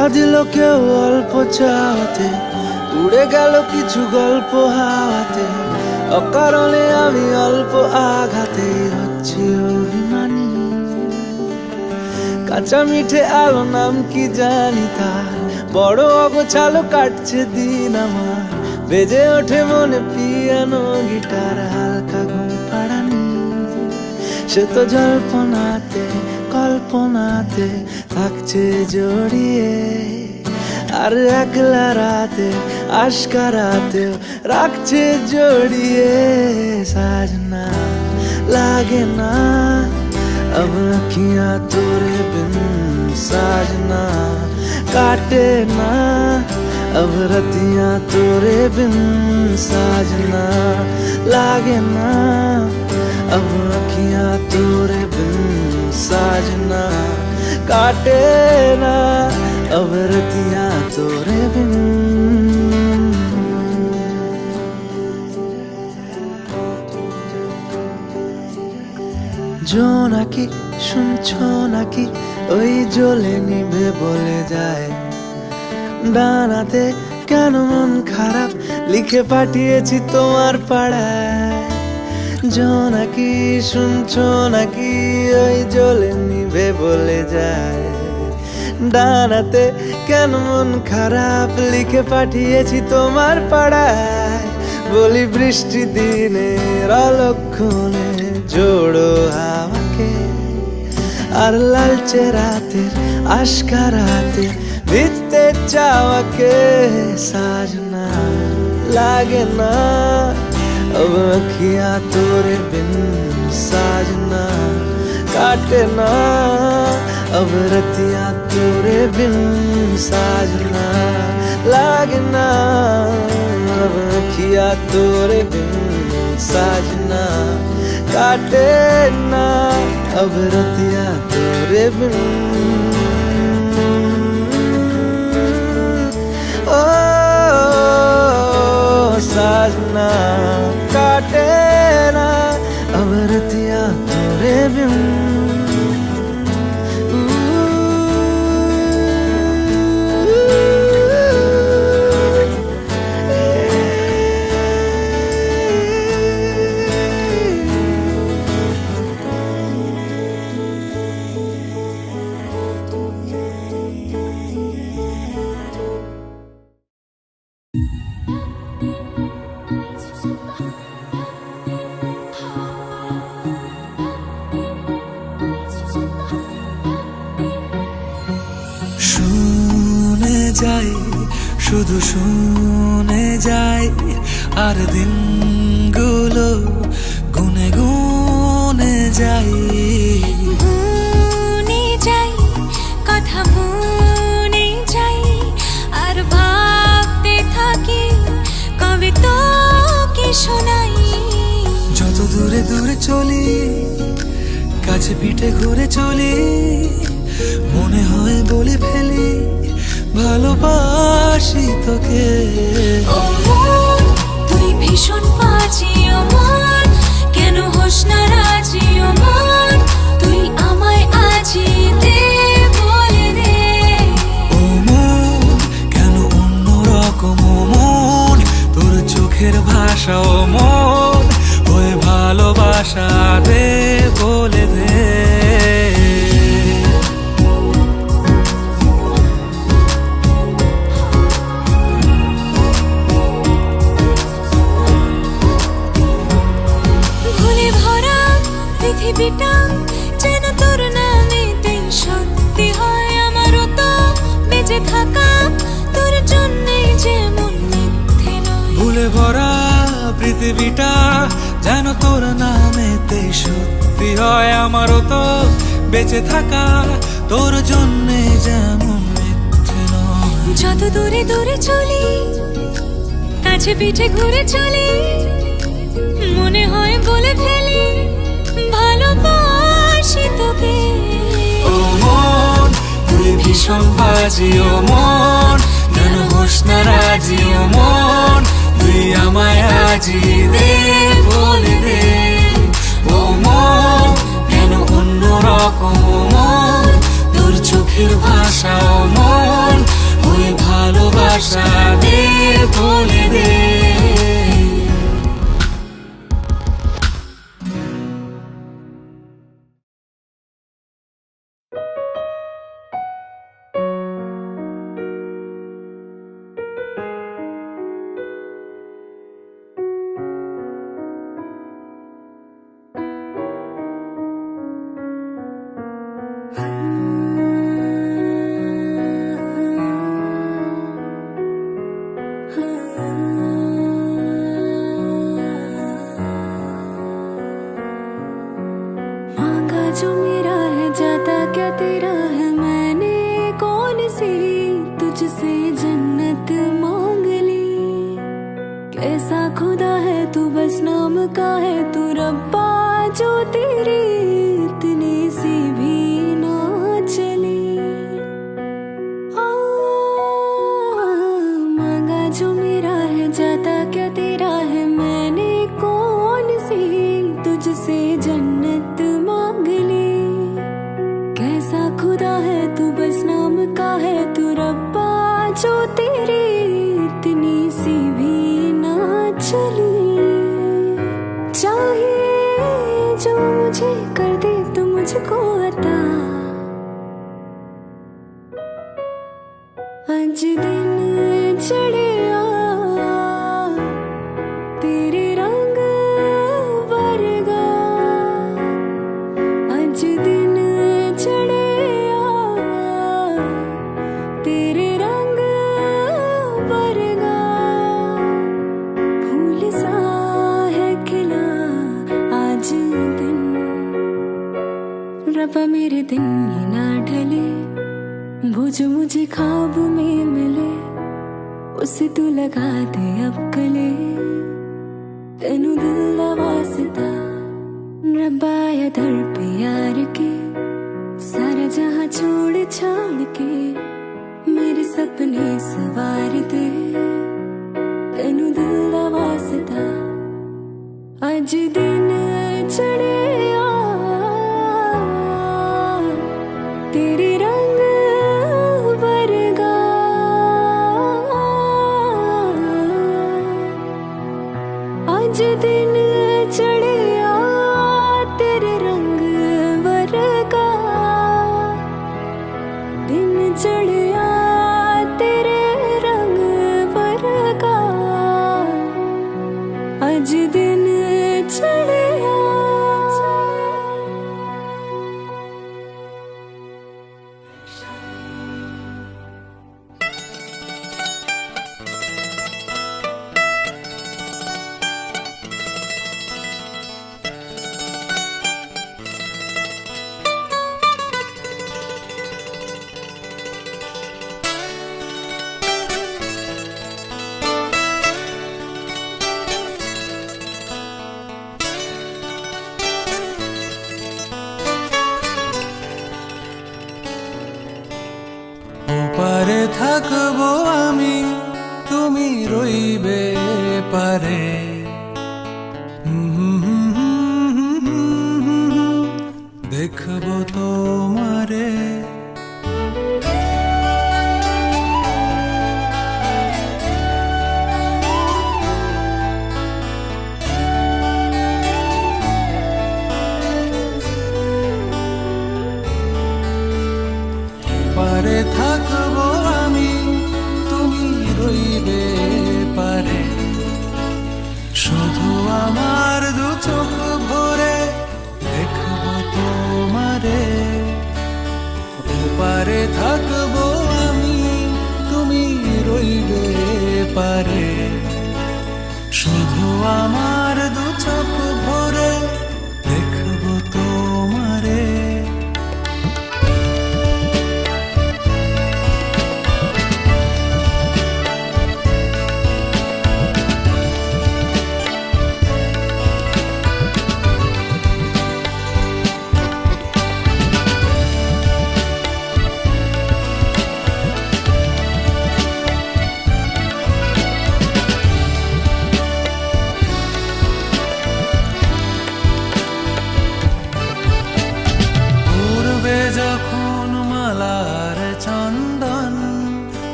ধরা দিল কেউ অল্প চাওয়াতে, উড়ে গেল কিছু গল্প হাওয়াতে, অকারণে আমি অল্প আঘাতে হচ্ছি অভিমানী। কাঁচা মিঠে আলো নাম কি জানি তার, বড় অগোছালো কাটছে দিন আমার, বেজে ওঠে মনে পিয়ানো গিটার, হালকা ঘুম পাড়ানি। সে তো জল্পনাতে কল্পনাতে থাকছে জড়িয়ে, আর একলা রাতে আশকারাতেও রাখছে জড়িয়ে। সাজনা लागे ना अब अखियां तोरे बिन, साजना काटे ना अब रतियां तोरे बिन, साजना लागे ना अब अखियां तोरे बिन, साजना काटे ना अब रतियां तोरे बिन। জোনাকি শুনছো নাকি ওই জ্বলে নিভে বলে যায়, ডানাতে কেন মন খারাপ লিখে পাঠিয়েছি তোমার পাড়ায়। জোনাকি শুনছো নাকি ওই জ্বলে নিভে বলে যায়, ডানাতে কেন মন খারাপ লিখে পাঠিয়েছি তোমার পাড়ায়। বলি বৃষ্টি দিনের অলক্ষণে জোড়ো হাওয়াকে, আর লালচে রাতের আশকারাতে ভিজতে চাওয়াকে। साजना लागे ना अब अखियां तोरे बिन, साजना काटे ना अब रतियां तोरे बिन, साजना लागे ना अब अखियां तोरे बिन, साजना काटे ना अब रतियां तोरे बिन। ओ साजना काटे ना अब रतियां तोरे बिन। যাই শুধু শুনে যাই, আর দিনগুলো গুনে গুনে যাই, গুনে যাই কথা মনে যাই, আর ভাবতে থাকি কবে তোকে শোনাই। যত দূরে দূরে চলি কাছে পিঠে ঘুরে চলি, মনে হয় বলে ফেলি ভালোবাসি তোকে। ও মন তুই ভীষণ বাজি, ও মন কেন হোস না রাজি, ও মন তুই আমায় আজি দে বলে দে। ও মন কেন অন্য রকম, ও মন তোর চোখের ভাষা, ও মন ওই ভালোবাসা দে বলে দে। পৃথিবীটা যেন তোর নামেতেই সত্যি হয়, আমারও তো বেঁচে থাকা তোর জন্যই যেমন মিথ্যে নয়। ভুলে ভরা পৃথিবীটা যেন তোর নামেতেই সত্যি হয়, আমারও তো বেঁচে থাকা তোর জন্যে যেমন মিথ্যে নয়। যত দূরে দূরে চলি কাছে পিঠে ঘুরে চলি, মনে হয় বলে ফেলি ভালোবাসি তোকে। ও মন তুই ভীষণ বাজি, ও মন কেন হোস না রাজি, ও মন তুই আমায় আজি দে বলে দে। ও মন কেন অন্য রকম, ও মন তোর চোখের ভাষা, ও মন जो मेरा है जाता क्या तेरा है, मैंने कौन सी तुझसे जन्नत मांग ली। कैसा खुदा है तू बस नाम का है तू रब्बा, जो तेरी इतनी सी भी ना चली। मांगा जो मेरा है जाता क्या तेरा है, मैंने कौन सी तुझसे जन्नत मांग ली। कैसा खुदा है तू बस नाम का है तू रब्बा, जो तेरी इतनी सी भी ना चली। चाहिए जो मुझे कर दे तू मुझको अता, आज दिन चढ़िया तेरे रंग वर्गा, आज दिन चढ़िया तेरे रंग वर्गा। फूल सा है खिला आज दिन, रब्बा मेरे दिन ही ना ढले, वो जो मुझे ख्वाब में मिले उसे तू लगा दे अब गले। तेनू दिल दा वास्ता रब्बा या दर पे यार के, सारा जहां छोड़ छाड़ के मेरे सपने सवार दे। तेनू दिल दा वास्ता आज दिन चढ़िया तेरे रंग वर्गा, आज दिन चढ़िया तेरे रंग वर्गा। दिन चढ़िया तेरे रंग वर्गा, आज दिन चढ़िया। পারে থাকবো আমি তুমি রইবে পারে, দেখবো তোমারে। পারে থাকবো আমি তুমি রইবে পারে,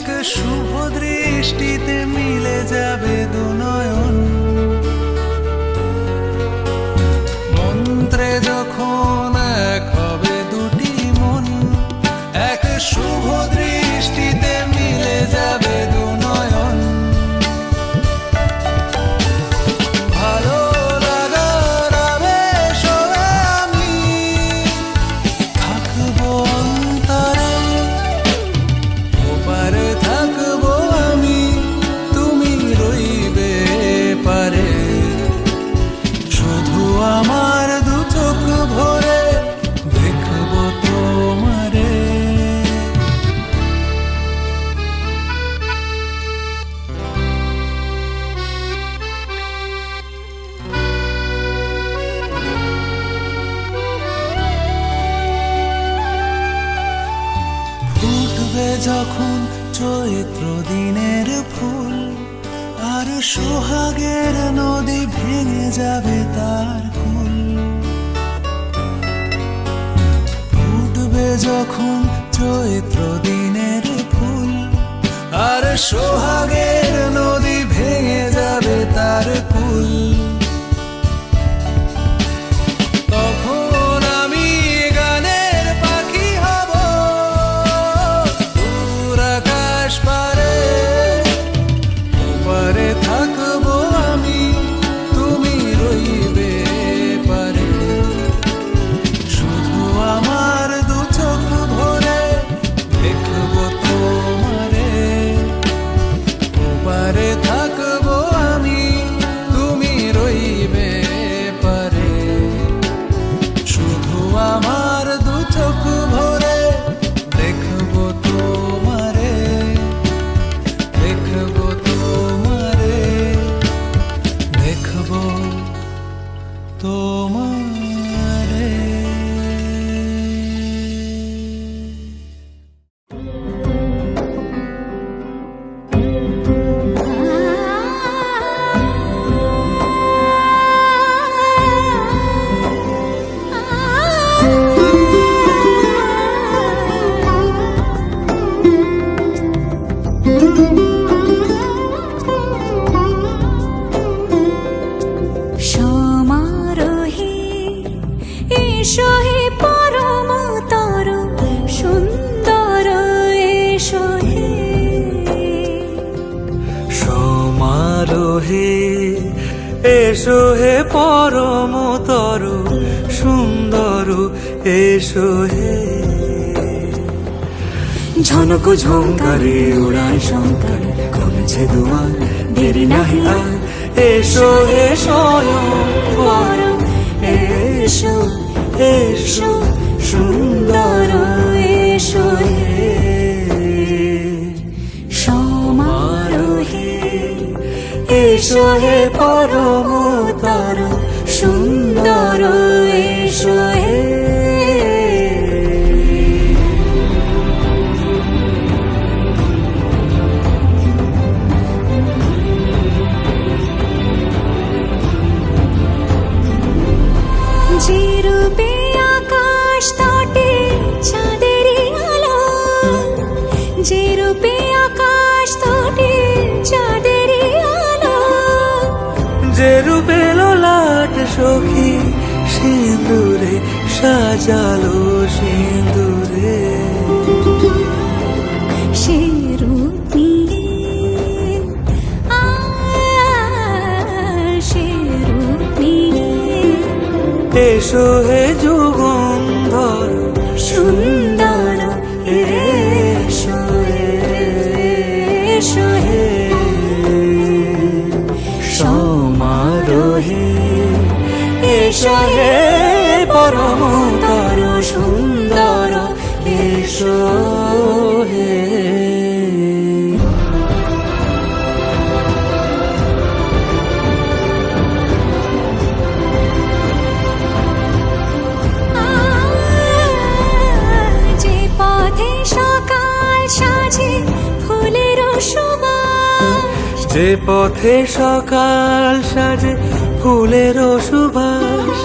এক শুভ দৃষ্টিতে মিলে যাবে দুনয়ন, মন্ত্রে যখন এক হবে দুটি মন, এক শুভ দৃষ্টিতে মিলে যাবে দুনয়ন। ভালো লাগার আবেশ হয়ে আমি থাকবো অন্তরে, ওপারে থাকবো আমি, তুমি রইবে পারে। শুধু আমার দু চোখ ভরে দেখবো তোমারে। ফুটবে যখন চৈত্র দিনের ফুল, আর সোহাগের নদী ভেঙে যাবে তার কুল। ফুটবে যখন চৈত্র দিনের ফুল, আর সোহাগের নদী ভেঙে যাবে তার কুল। তখন আমি গানের পাখি হব দূর আকাশ পারে, ওপারে থাকবো আমি, তুমি রইবে পারে। শুধু আমার দু চোখ ভরে দেখবো তোমারে, ওপারে থাকবো আমি, তুমি রইবে পারে। শুধু আমার দু চোখ ভরে দেখবো তোমারে, দেখবো তোমারে, দেখবো তোমারে। সমারোহে এসো হে পরমতর সুন্দর, এসো হে। সমারোহে এসো হে পরমতর সুন্দর, এসো হে। ঝনক ঝঙ্কারে উড়ায় শঙ্কর, কমেছে দুয়ার দেরি নাহি আর। এসো হে স্বয়ং পরম, এসো এসো সুন্দর, এসো হে। সমারোহে এসো হে পরমতর সুন্দর, এসো হে। যে রূপে আকাশ তটে চাঁদেরই আলো, যে রূপে আকাশ তটে চাঁদেরই আলো। যে রূপে ললাট সখী সিঁদুরে সাজালো সিঁদুরে, সে রূপ নিয়ে সে রূপ নিয়ে এসো হে যুগন্ধর সুন্দর, এসো এসো হে। সমারোহে এসো হে পরমতর সুন্দর, এসো হে। যে পথে সকাল সাজে ফুলের সুবাস, যে পথে সকাল সাজে ফুলের সুবাস,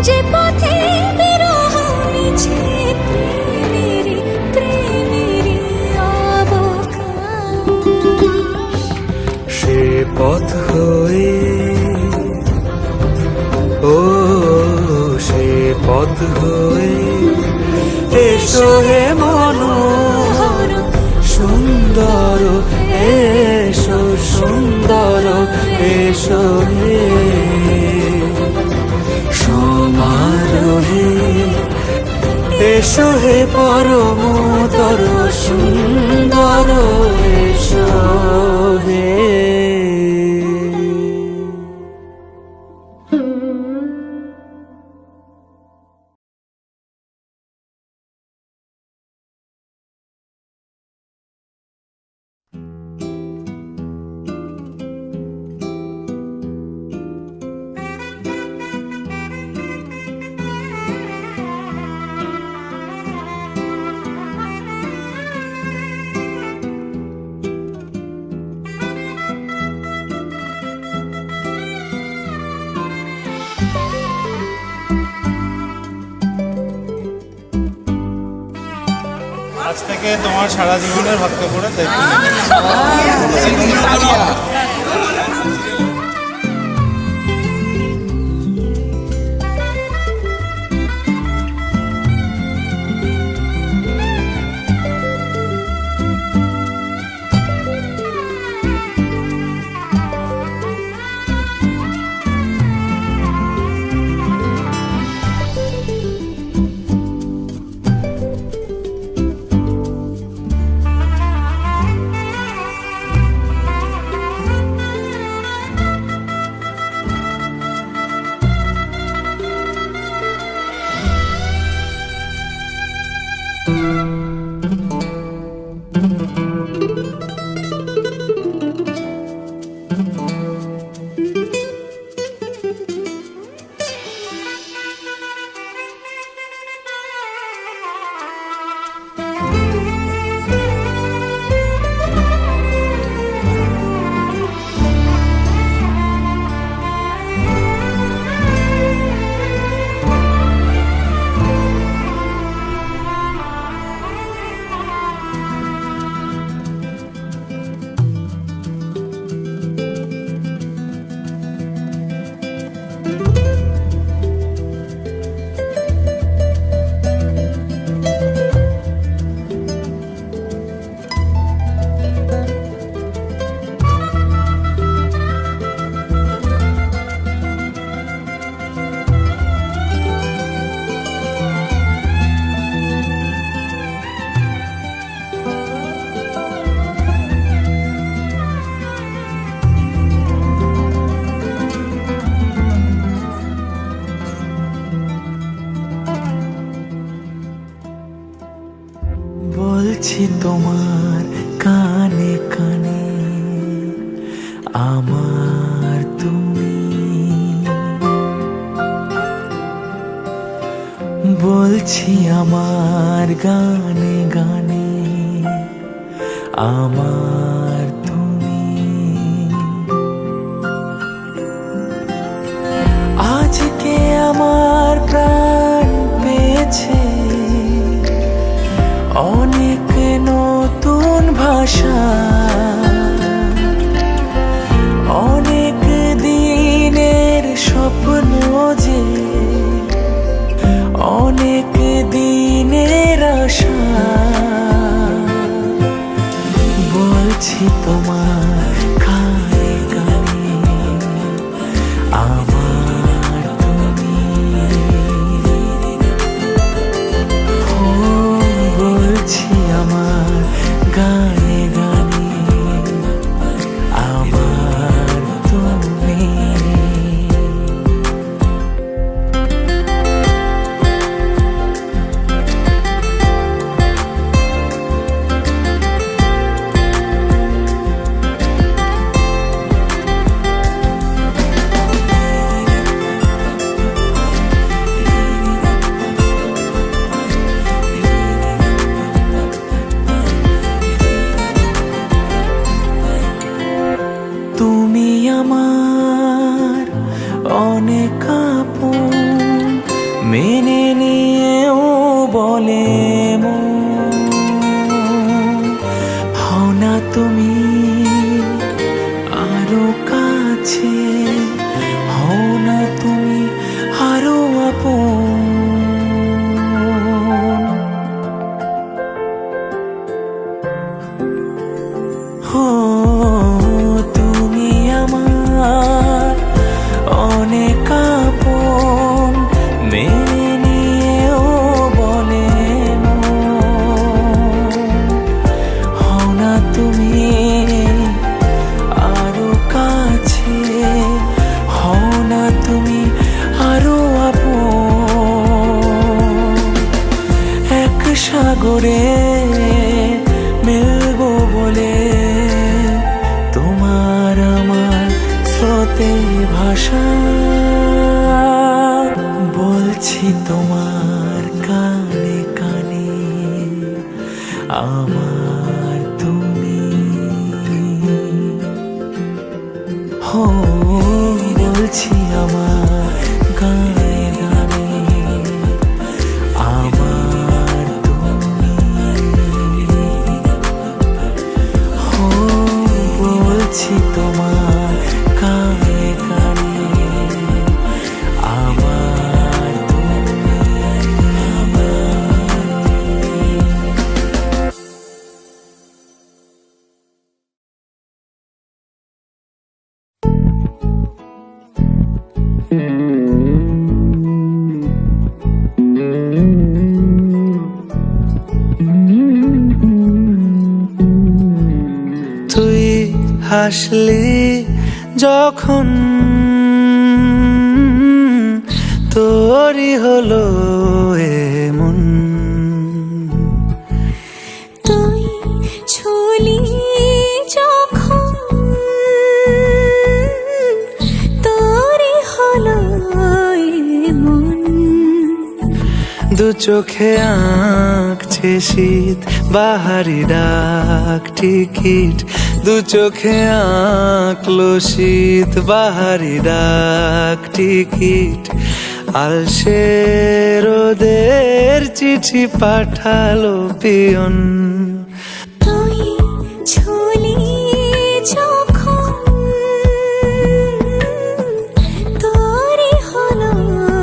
যে পথে বিরহ মিছে প্রেমেরই প্রেমেরই অবকাশ। পথ হয়ে, ও সে পথ হয়ে এসো হে মনোহর সুন্দর, এসো সুন্দর, এসো হে সমারোহে, এসো হে পরমতর সুন্দর, এসো হে। আজ থেকে তোমার সারা জীবনের ভাগ্য করে দায়িত্ব বলছি তোমার কানে কানে আমার তুমি, বলছি আমার গানে গানে আমার তুমি। আজকে আমার প্রাণ পেয়েছে অনেক নতুন ভাষা, অনেক দিনের স্বপ্ন যে অনেক দিনের আশা। বলছি তোমার গানে গানে আমার তুমি, বলছি আমার গানে গানে আমার তুমি। তুমি আমার অনেক আপন, মেনে নিয়েও বলে মন, হও না তুমি আরো তোমার কানে কানে আমার তুমি হো বলছি আমার গানে গানে আমার তুমি হো বলছি তোমার কানে কানে আমার তুমি তুই হাসলি যখন তোরই হলো এমন, তুই ছুলি যখন তোরই হলো মন। দু চোখে আঁকছে শীত বাহারি ডাক টিকিট, দু চোখে আঁকলো শীত বাহারি ডাক টিকিট, আলসে রোদের চিঠি পাঠালো পিয়ন। তুই ছুলি যখন তোরই হলো মন।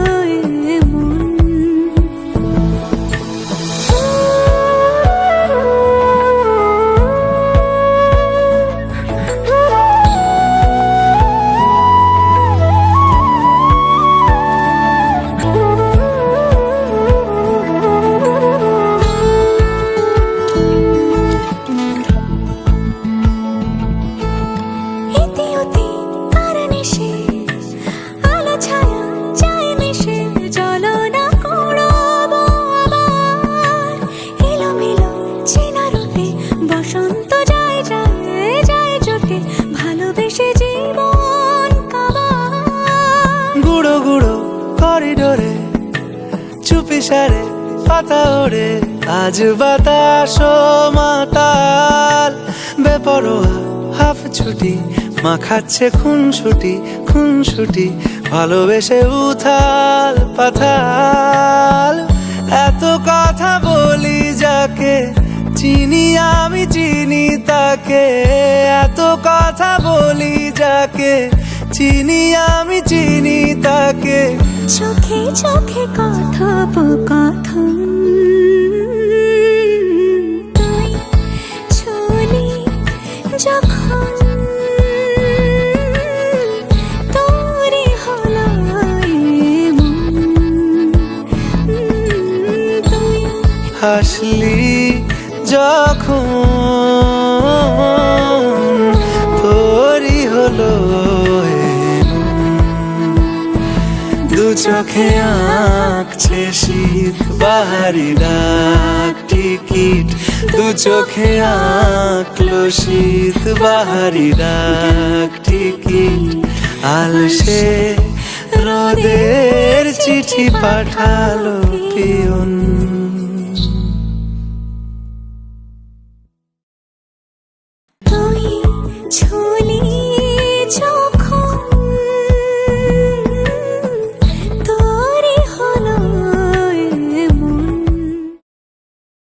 ইতি উতি কার নেশে, আলো ছায়া যায় মিশে, চলো না কুড়াবো আবার এলোমেলো চেনা রূপে। বসন্ত যায় যায় যায় জোটে, ভালোবেসে জীবন কাবার। গুঁড়ো গুঁড়ো করিডোরে চুপি সারে পাতা ওড়ে, আজ বাতাস মাতাল বেপরোয়া হাফ ছুটি, মাখাচ্ছে খুন ছুটি, ভালোবেসে উথাল পাথাল। এত কথা বলি যাকে চিনি আমি চিনি তাকে, এত কথা বলি যাকে চিনি আমি চিনি তাকে। চোখে চোখে কথোপকথন, তুই ছুলি যখন তোরই হলো মন। তুই হাসলি যখন তোরই হলো দু চোখে আঁকছে শীত বাহারি ডাক টিকিট, দু চোখে আঁকলো শীত বাহারি ডাক টিকিট, আলসে রোদের চিঠি পাঠালো পিয়ন। তুই ছুলি